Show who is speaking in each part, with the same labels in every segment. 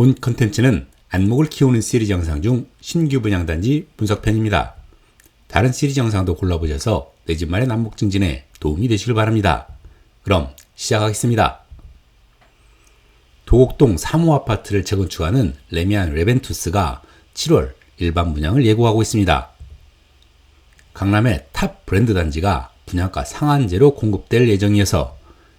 Speaker 1: 본 컨텐츠는 안목을 키우는 시리즈 영상 중 신규 분양단지 분석편입니다. 다른 시리즈 영상도 골라보셔서 내 집만의 안목 증진에 도움이 되시길 바랍니다. 그럼 시작하겠습니다. 도곡동 3호 아파트를 재건축하는 레미안 레벤투스가 7월 일반 분양을 예고하고 있습니다. 강남의 탑 브랜드 단지가 분양가 상한제로 공급될 예정이어서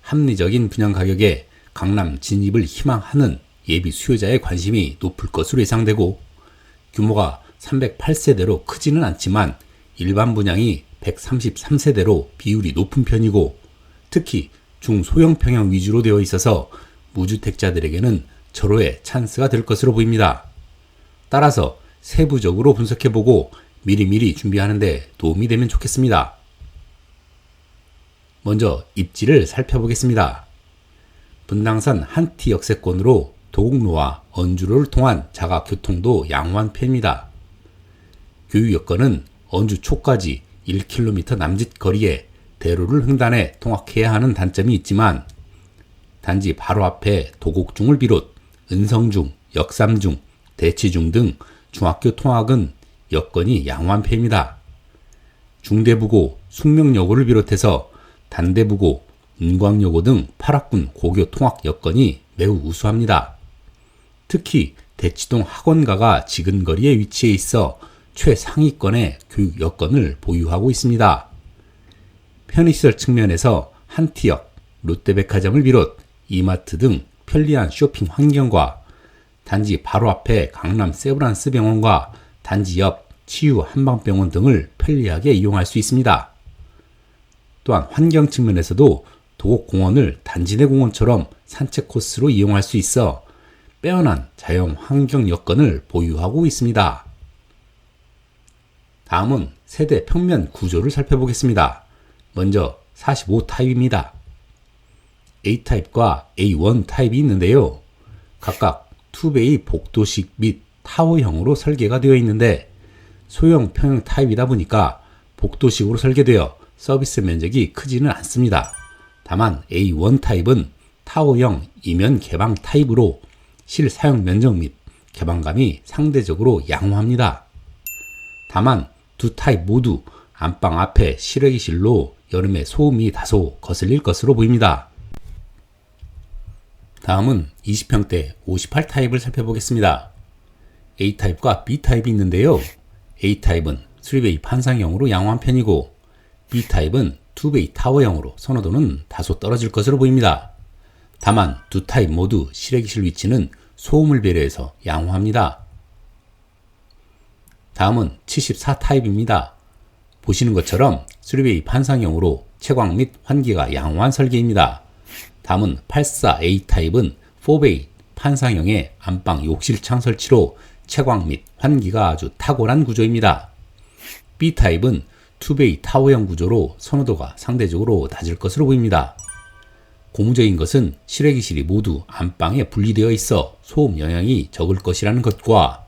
Speaker 1: 합리적인 분양 가격에 강남 진입을 희망하는 예비 수요자의 관심이 높을 것으로 예상되고, 규모가 308세대로 크지는 않지만 일반 분양이 133세대로 비율이 높은 편이고, 특히 중소형 평형 위주로 되어 있어서 무주택자들에게는 절호의 찬스가 될 것으로 보입니다. 따라서 세부적으로 분석해보고 미리미리 준비하는 데 도움이 되면 좋겠습니다. 먼저 입지를 살펴보겠습니다. 분당선 한티 역세권으로 도곡로와 언주로를 통한 자가교통도 양호한 편입니다. 교육 여건은 언주 초까지 1km 남짓 거리에 대로를 횡단해 통학해야 하는 단점이 있지만, 단지 바로 앞에 도곡중을 비롯 은성중, 역삼중, 대치중 등 중학교 통학은 여건이 양호한 편입니다. 중대부고, 숙명여고를 비롯해서 단대부고, 은광여고 등 8학군 고교 통학 여건이 매우 우수합니다. 특히 대치동 학원가가 지근거리에 위치해 있어 최상위권의 교육 여건을 보유하고 있습니다. 편의시설 측면에서 한티역, 롯데백화점을 비롯 이마트 등 편리한 쇼핑 환경과 단지 바로 앞에 강남 세브란스 병원과 단지 옆 치유 한방병원 등을 편리하게 이용할 수 있습니다. 또한 환경 측면에서도 도곡공원을 단지 내 공원처럼 산책 코스로 이용할 수 있어 빼어난 자연 환경 여건을 보유하고 있습니다. 다음은 세대 평면 구조를 살펴보겠습니다. 먼저 45 타입입니다. A타입과 A1 타입이 있는데요. 각각 2베이 복도식 및 타워형으로 설계가 되어 있는데, 소형 평형 타입이다 보니까 복도식으로 설계되어 서비스 면적이 크지는 않습니다. 다만 A1 타입은 타워형 이면 개방 타입으로 실사용 면적 및 개방감이 상대적으로 양호합니다. 다만 두 타입 모두 안방 앞에 실외기실로 여름에 소음이 다소 거슬릴 것으로 보입니다. 다음은 20평대 58 타입을 살펴보겠습니다. A타입과 B타입이 있는데요. A타입은 3베이 판상형으로 양호한 편이고, B타입은 2베이 타워형으로 선호도는 다소 떨어질 것으로 보입니다. 다만 두 타입 모두 실외기실 위치는 소음을 배려해서 양호합니다. 다음은 74 타입입니다. 보시는 것처럼 3베이 판상형으로 채광 및 환기가 양호한 설계입니다. 다음은 84A 타입은 4베이 판상형의 안방 욕실창 설치로 채광 및 환기가 아주 탁월한 구조입니다. B타입은 2베이 타워형 구조로 선호도가 상대적으로 낮을 것으로 보입니다. 고무적인 것은 실외기실이 모두 안방에 분리되어 있어 소음 영향이 적을 것이라는 것과,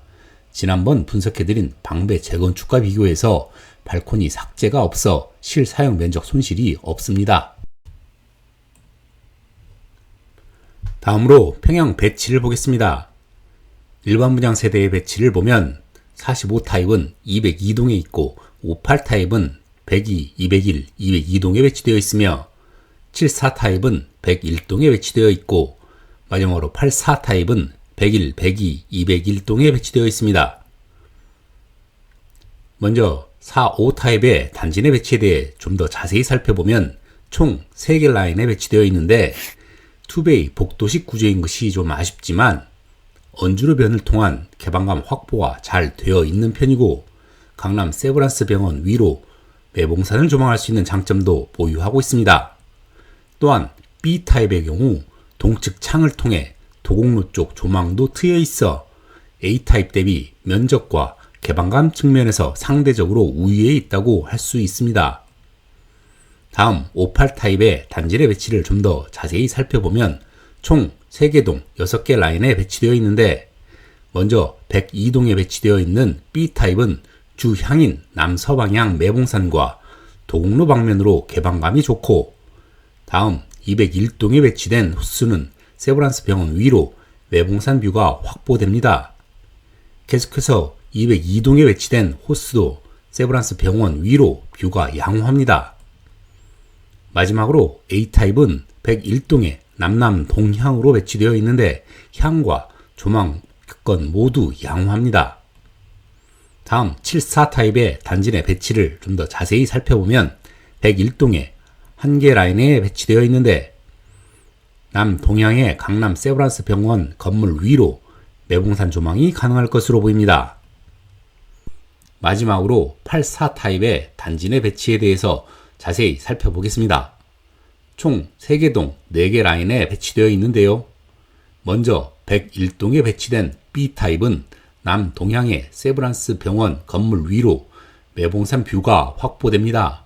Speaker 1: 지난번 분석해드린 방배 재건축과 비교해서 발코니 삭제가 없어 실사용 면적 손실이 없습니다. 다음으로 평형 배치를 보겠습니다. 일반 분양 세대의 배치를 보면 45 타입은 202동에 있고, 58 타입은 102, 201, 202동에 배치되어 있으며, 74 타입은 101동에 배치되어 있고, 마지막으로 84 타입은 101, 102, 201동에 배치되어 있습니다. 먼저 45 타입의 단지 내 배치에 대해 좀 더 자세히 살펴보면 총 3개 라인에 배치되어 있는데, 2베이 복도식 구조인 것이 좀 아쉽지만 언주로변을 통한 개방감 확보가 잘 되어 있는 편이고, 강남 세브란스 병원 위로 매봉산을 조망할 수 있는 장점도 보유하고 있습니다. 또한 B타입의 경우 동측 창을 통해 도곡로 쪽 조망도 트여 있어 A타입 대비 면적과 개방감 측면에서 상대적으로 우위에 있다고 할 수 있습니다. 다음 58 타입의 단지 내 배치를 좀 더 자세히 살펴보면 총 3개 동 6개 라인에 배치되어 있는데, 먼저 102동에 배치되어 있는 B타입은 주향인 남서방향 매봉산과 도곡로 방면으로 개방감이 좋고, 다음 201동에 배치된 호수는 세브란스 병원 위로 매봉산 뷰가 확보됩니다. 계속해서 202동에 배치된 호스도 세브란스 병원 위로 뷰가 양호합니다. 마지막으로 A타입은 101동에 남남 동향으로 배치되어 있는데 향과 조망권 모두 양호합니다. 다음 74타입의 단지 내 배치를 좀 더 자세히 살펴보면 101동에 한 개 라인에 배치되어 있는데 남동향의 강남 세브란스 병원 건물 위로 매봉산 조망이 가능할 것으로 보입니다. 마지막으로 84타입의 단지 내 배치에 대해서 자세히 살펴보겠습니다. 총 3개 동 4개 라인에 배치되어 있는데요. 먼저 101동에 배치된 B타입은 남동향의 세브란스 병원 건물 위로 매봉산 뷰가 확보됩니다.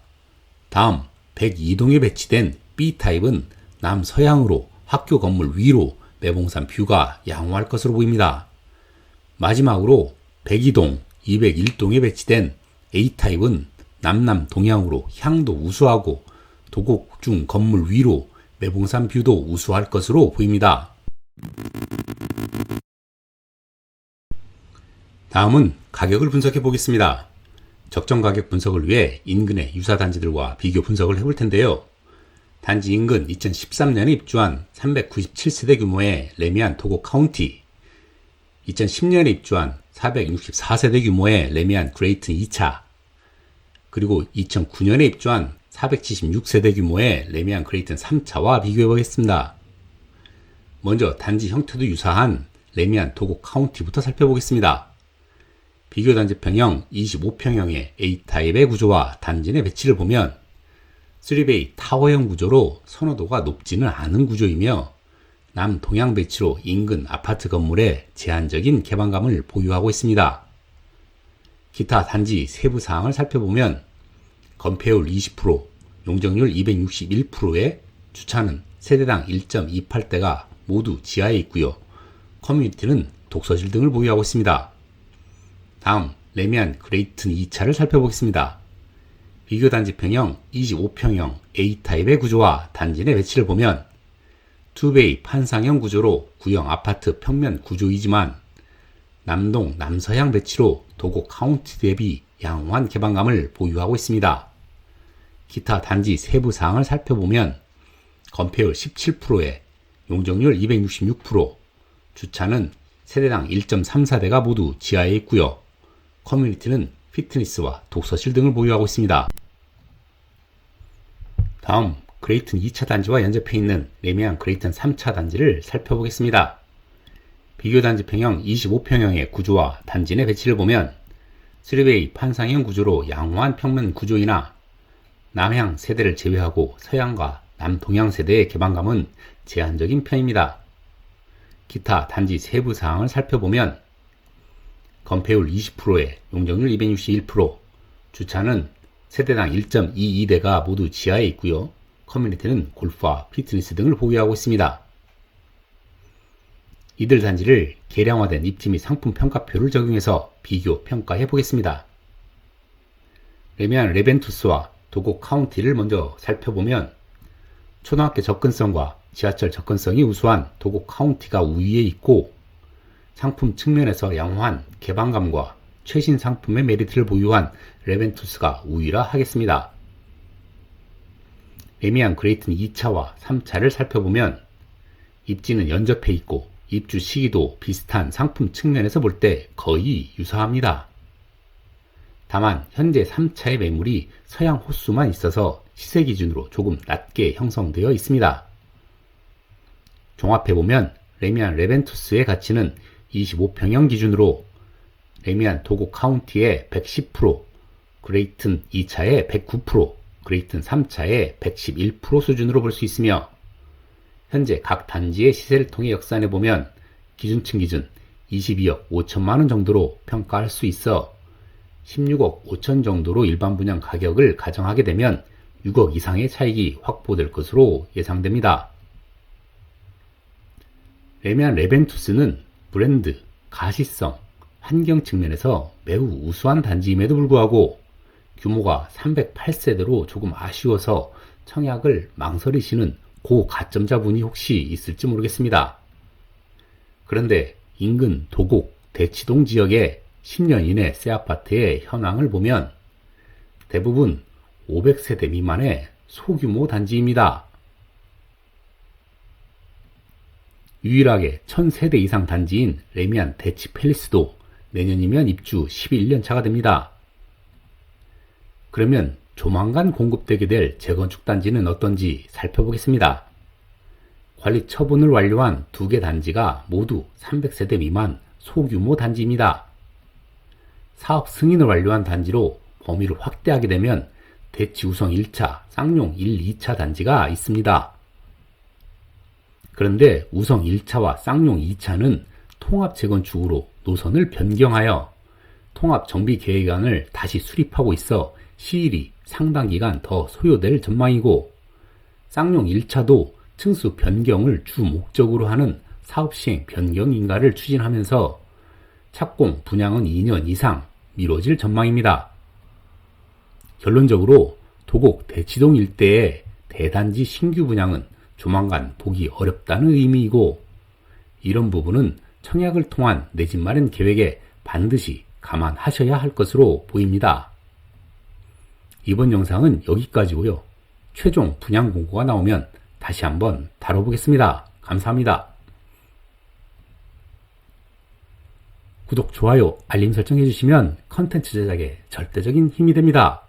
Speaker 1: 다음 102동에 배치된 B타입은 남서향으로 학교 건물 위로 매봉산 뷰가 양호할 것으로 보입니다. 마지막으로 102동, 201동에 배치된 A타입은 남남 동향으로 향도 우수하고 도곡중 건물 위로 매봉산 뷰도 우수할 것으로 보입니다. 다음은 가격을 분석해 보겠습니다. 적정 가격 분석을 위해 인근의 유사 단지들과 비교 분석을 해볼 텐데요. 단지 인근 2013년에 입주한 397세대 규모의 레미안 도곡 카운티, 2010년에 입주한 464세대 규모의 레미안 그레이튼 2차, 그리고 2009년에 입주한 476세대 규모의 레미안 그레이튼 3차와 비교해 보겠습니다. 먼저 단지 형태도 유사한 레미안 도곡 카운티부터 살펴보겠습니다. 비교 단지 평형 25평형의 A타입의 구조와 단지 내 배치를 보면 3베이 타워형 구조로 선호도가 높지는 않은 구조이며 남동향 배치로 인근 아파트 건물에 제한적인 개방감을 보유하고 있습니다. 기타 단지 세부 사항을 살펴보면 건폐율 20%, 용적률 261%에 주차는 세대당 1.28대가 모두 지하에 있고요. 커뮤니티는 독서실 등을 보유하고 있습니다. 다음 레미안 그레이튼 2차를 살펴보겠습니다. 비교 단지 평형 25평형 A타입의 구조와 단지 내 배치를 보면 2베이 판상형 구조로 구형 아파트 평면 구조이지만 남동 남서향 배치로 도곡 카운티 대비 양호한 개방감을 보유하고 있습니다. 기타 단지 세부 사항을 살펴보면 건폐율 17%에 용적률 266%, 주차는 세대당 1.34대가 모두 지하에 있고요. 커뮤니티는 피트니스와 독서실 등을 보유하고 있습니다. 다음 그레이튼 2차 단지와 연접해 있는 레미안 그레이튼 3차 단지를 살펴보겠습니다. 비교 단지 평형 25평형의 구조와 단지 내 배치를 보면 3베이 판상형 구조로 양호한 평면 구조이나 남향 세대를 제외하고 서향과 남동향 세대의 개방감은 제한적인 편입니다. 기타 단지 세부 사항을 살펴보면 건폐율 20%에 용적률 261%, 주차는 세대당 1.22대가 모두 지하에 있고요. 커뮤니티는 골프와 피트니스 등을 보유하고 있습니다. 이들 단지를 개량화된 입지 및 상품 평가표를 적용해서 비교 평가해 보겠습니다. 레미안 레벤투스와 도곡 카운티를 먼저 살펴보면 초등학교 접근성과 지하철 접근성이 우수한 도곡 카운티가 우위에 있고 상품 측면에서 양호한 개방감과 최신 상품의 메리트를 보유한 레벤투스가 우위라 하겠습니다. 레미안 그레이튼 2차와 3차를 살펴보면 입지는 연접해 있고 입주 시기도 비슷한 상품 측면에서 볼 때 거의 유사합니다. 다만 현재 3차의 매물이 서양 호수만 있어서 시세 기준으로 조금 낮게 형성되어 있습니다. 종합해보면 레미안 레벤투스의 가치는 25평형 기준으로 레미안 도곡 카운티의 110%, 그레이튼 2차의 109%, 그레이튼 3차의 111% 수준으로 볼 수 있으며 현재 각 단지의 시세를 통해 역산해보면 기준층 기준 22억 5천만원 정도로 평가할 수 있어 16억 5천 정도로 일반 분양 가격을 가정하게 되면 6억 이상의 차익이 확보될 것으로 예상됩니다. 레미안 레벤투스는 브랜드, 가시성, 환경 측면에서 매우 우수한 단지임에도 불구하고 규모가 308세대로 조금 아쉬워서 청약을 망설이시는 고가점자분이 혹시 있을지 모르겠습니다. 그런데 인근 도곡, 대치동 지역의 10년 이내 새 아파트의 현황을 보면 대부분 500세대 미만의 소규모 단지입니다. 유일하게 1000세대 이상 단지인 레미안 대치 팰리스도 내년이면 입주 11년 차가 됩니다. 그러면 조만간 공급되게 될 재건축 단지는 어떤지 살펴보겠습니다. 관리 처분을 완료한 2개 단지가 모두 300세대 미만 소규모 단지입니다. 사업 승인을 완료한 단지로 범위를 확대하게 되면 대치 우성 1차, 쌍용 1, 2차 단지가 있습니다. 그런데 우성 1차와 쌍용 2차는 통합 재건축으로 노선을 변경하여 통합 정비 계획안을 다시 수립하고 있어 시일이 상당 기간 더 소요될 전망이고, 쌍용 1차도 층수 변경을 주 목적으로 하는 사업 시행 변경 인가를 추진하면서 착공 분양은 2년 이상 미뤄질 전망입니다. 결론적으로 도곡 대치동 일대의 대단지 신규 분양은 조만간 보기 어렵다는 의미이고, 이런 부분은 청약을 통한 내 집 마련 계획에 반드시 감안하셔야 할 것으로 보입니다. 이번 영상은 여기까지고요. 최종 분양 공고가 나오면 다시 한번 다뤄보겠습니다. 감사합니다. 구독, 좋아요, 알림 설정해 주시면 컨텐츠 제작에 절대적인 힘이 됩니다.